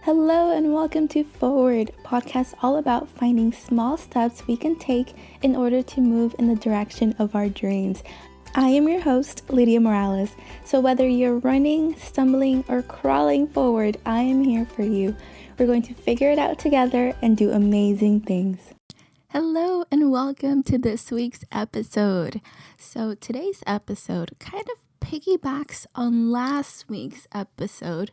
Hello and welcome to Forward, a podcast all about finding small steps we can take in order to move in the direction of our dreams. I am your host, Lydia Morales. So whether you're running, stumbling, or crawling forward, I am here for you. We're going to figure it out together and do amazing things. Hello and welcome to this week's episode. So today's episode kind of piggybacks on last week's episode,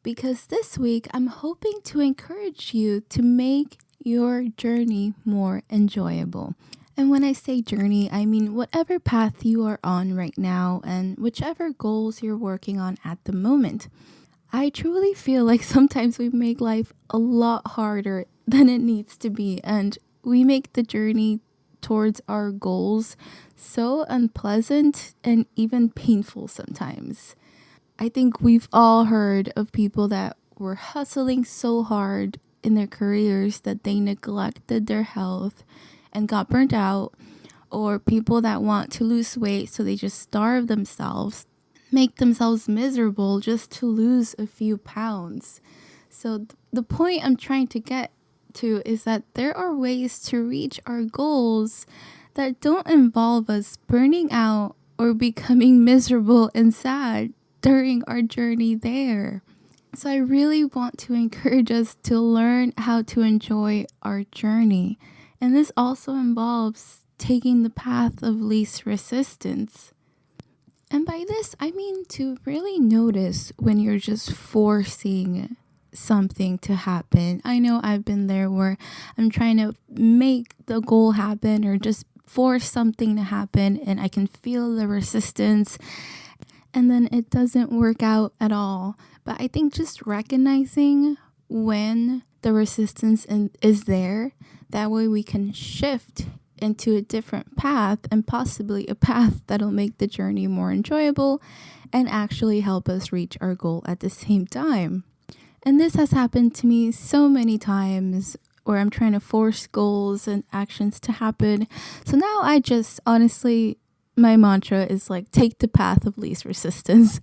because this week I'm hoping to encourage you to make your journey more enjoyable. And when I say journey, I mean whatever path you are on right now and whichever goals you're working on at the moment. I truly feel like sometimes we make life a lot harder than it needs to be, and we make the journey towards our goals so unpleasant and even painful sometimes. I think we've all heard of people that were hustling so hard in their careers that they neglected their health and got burnt out, or people that want to lose weight so they just starve themselves, make themselves miserable just to lose a few pounds. So the point I'm trying to get to is that there are ways to reach our goals that don't involve us burning out or becoming miserable and sad during our journey there. So I really want to encourage us to learn how to enjoy our journey. And this also involves taking the path of least resistance. And by this, I mean to really notice when you're just forcing something to happen. I know I've been there where I'm trying to make the goal happen or just force something to happen, and I can feel the resistance, and then it doesn't work out at all. But I think just recognizing when the resistance is there, that way we can shift into a different path, and possibly a path that'll make the journey more enjoyable and actually help us reach our goal at the same time. And this has happened to me so many times where I'm trying to force goals and actions to happen. So now I just honestly, my mantra is like, take the path of least resistance.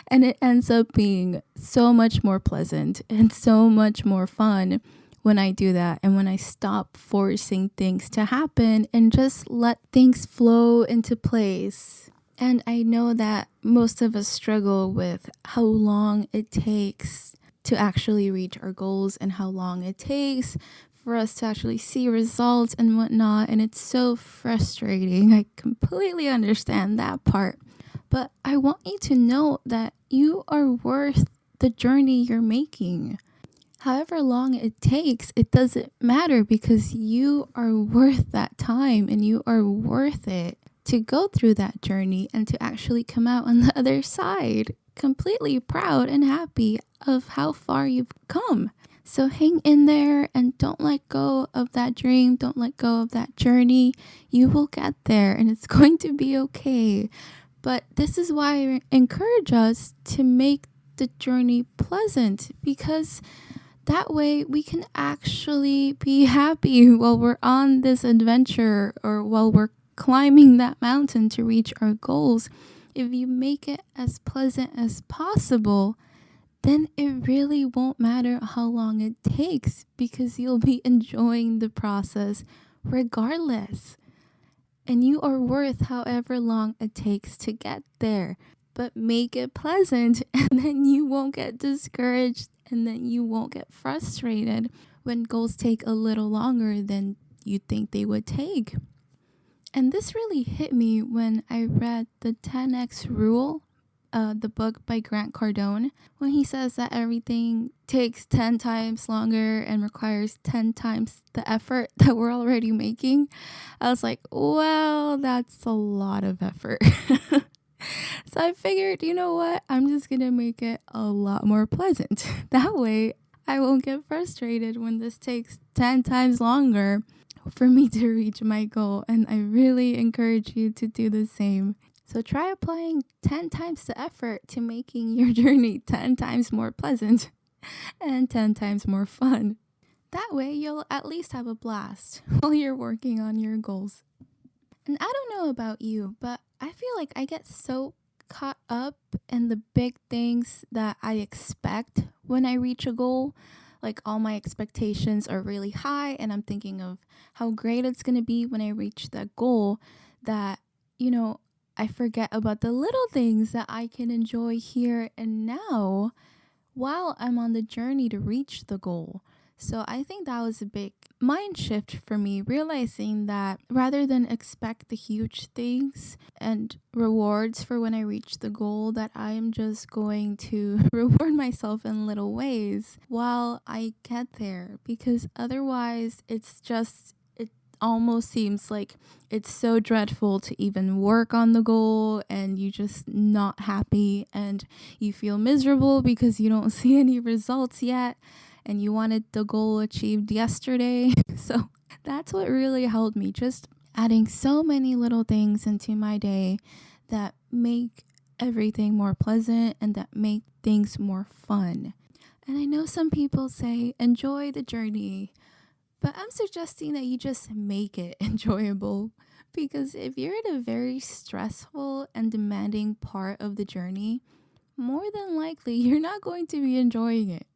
And it ends up being so much more pleasant and so much more fun when I do that, and when I stop forcing things to happen and just let things flow into place. And I know that most of us struggle with how long it takes to actually reach our goals and how long it takes for us to actually see results and whatnot. And it's so frustrating. I completely understand that part. But I want you to know that you are worth the journey you're making. However long it takes, it doesn't matter, because you are worth that time and you are worth it to go through that journey and to actually come out on the other side completely proud and happy of how far you've come. So hang in there and don't let go of that dream. Don't let go of that journey. You will get there and it's going to be okay. But this is why I encourage us to make the journey pleasant, because that way we can actually be happy while we're on this adventure or while we're climbing that mountain to reach our goals. If you make it as pleasant as possible, then it really won't matter how long it takes, because you'll be enjoying the process regardless. And you are worth however long it takes to get there. But make it pleasant, and then you won't get discouraged, and then you won't get frustrated when goals take a little longer than you think they would take. And this really hit me when I read the 10X Rule, the book by Grant Cardone, when he says that everything takes 10 times longer and requires 10 times the effort that we're already making. I was like, well, that's a lot of effort. So I figured, you know what? I'm just going to make it a lot more pleasant. That way, I won't get frustrated when this takes 10 times longer for me to reach my goal. And I really encourage you to do the same. So try applying 10 times the effort to making your journey 10 times more pleasant and 10 times more fun. That way, you'll at least have a blast while you're working on your goals. And I don't know about you, but I feel like I get so caught up in the big things that I expect when I reach a goal. like all my expectations are really high and I'm thinking of how great it's going to be when I reach that goal, that, you know, I forget about the little things that I can enjoy here and now while I'm on the journey to reach the goal. So I think that was a big mind shift for me, realizing that rather than expect the huge things and rewards for when I reach the goal, that I am just going to reward myself in little ways while I get there, because otherwise it almost seems like it's so dreadful to even work on the goal and you just not happy and you feel miserable because you don't see any results yet and you wanted the goal achieved yesterday. So that's what really helped me, just adding so many little things into my day that make everything more pleasant and that make things more fun. And I know some people say enjoy the journey, but I'm suggesting that you just make it enjoyable, because if you're in a very stressful and demanding part of the journey, more than likely you're not going to be enjoying it.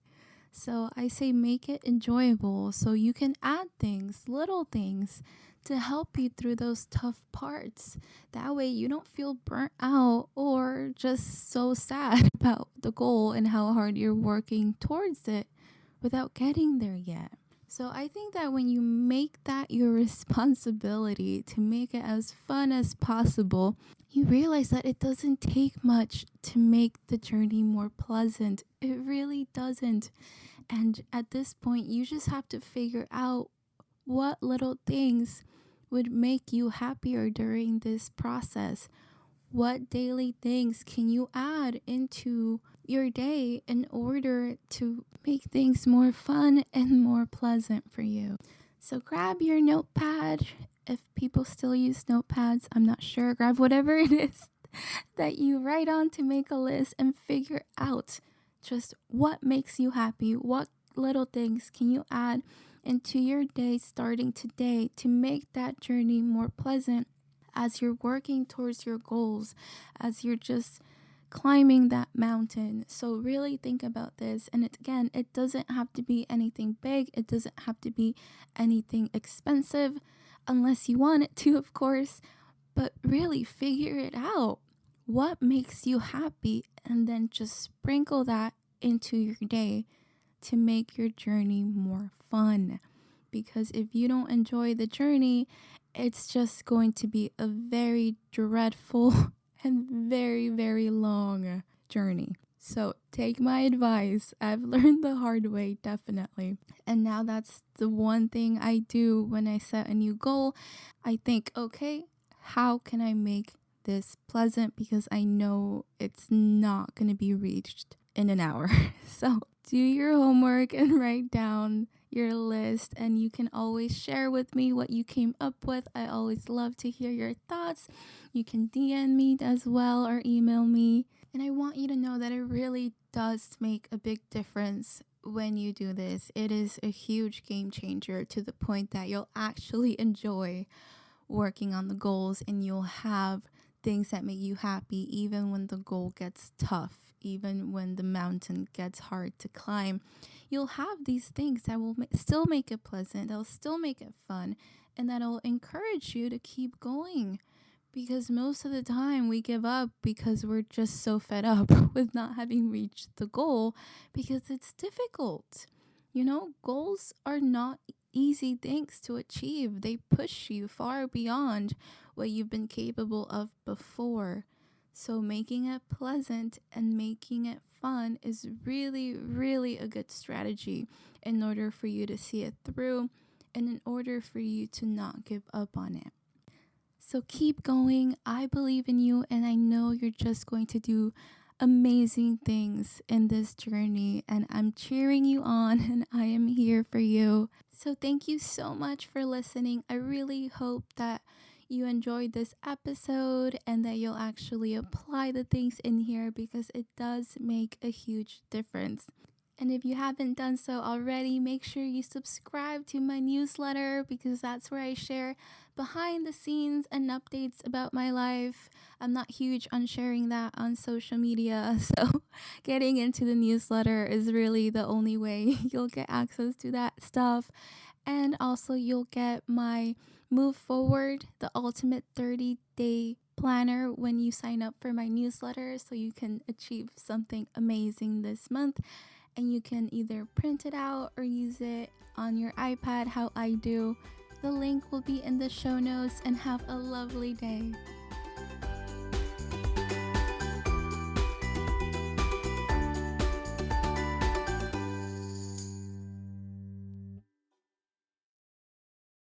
So I say make it enjoyable so you can add things, little things, to help you through those tough parts. That way you don't feel burnt out or just so sad about the goal and how hard you're working towards it without getting there yet. So I think that when you make that your responsibility to make it as fun as possible, you realize that it doesn't take much to make the journey more pleasant. It really doesn't. And at this point, you just have to figure out what little things would make you happier during this process. What daily things can you add into your day in order to make things more fun and more pleasant for you? So grab your notepad. If people still use notepads, I'm not sure. Grab whatever it is that you write on to make a list and figure out just what makes you happy. What little things can you add into your day starting today to make that journey more pleasant as you're working towards your goals, as you're just climbing that mountain. So really think about this. And it doesn't have to be anything big. It doesn't have to be anything expensive unless you want it to, of course. But really figure it out. What makes you happy? And then just sprinkle that into your day to make your journey more fun. Because if you don't enjoy the journey, it's just going to be a very dreadful and very, very long journey. So take my advice. I've learned the hard way, definitely. And now that's the one thing I do when I set a new goal. I think, okay, how can I make this pleasant? Because I know it's not going to be reached in an hour. So do your homework and write down your list, and you can always share with me what you came up with. I always love to hear your thoughts. You can DM me as well or email me. And I want you to know that it really does make a big difference when you do this. It is a huge game changer to the point that you'll actually enjoy working on the goals and you'll have things that make you happy even when the goal gets tough, even when the mountain gets hard to climb. You'll have these things that will still make it pleasant, they'll still make it fun, and that'll encourage you to keep going. Because most of the time we give up because we're just so fed up with not having reached the goal because it's difficult. You know, goals are not easy things to achieve. They push you far beyond what you've been capable of before. So making it pleasant and making it fun is really, really a good strategy in order for you to see it through and in order for you to not give up on it. So keep going. I believe in you and I know you're just going to do amazing things in this journey, and I'm cheering you on and I am here for you. So thank you so much for listening. I really hope that you enjoyed this episode and that you'll actually apply the things in here because it does make a huge difference. And if you haven't done so already, make sure you subscribe to my newsletter because that's where I share behind the scenes and updates about my life. I'm not huge on sharing that on social media, so getting into the newsletter is really the only way you'll get access to that stuff. And also, you'll get my Move Forward, the ultimate 30-day planner when you sign up for my newsletter, so you can achieve something amazing this month. And you can either print it out or use it on your iPad, how I do. The link will be in the show notes, and have a lovely day.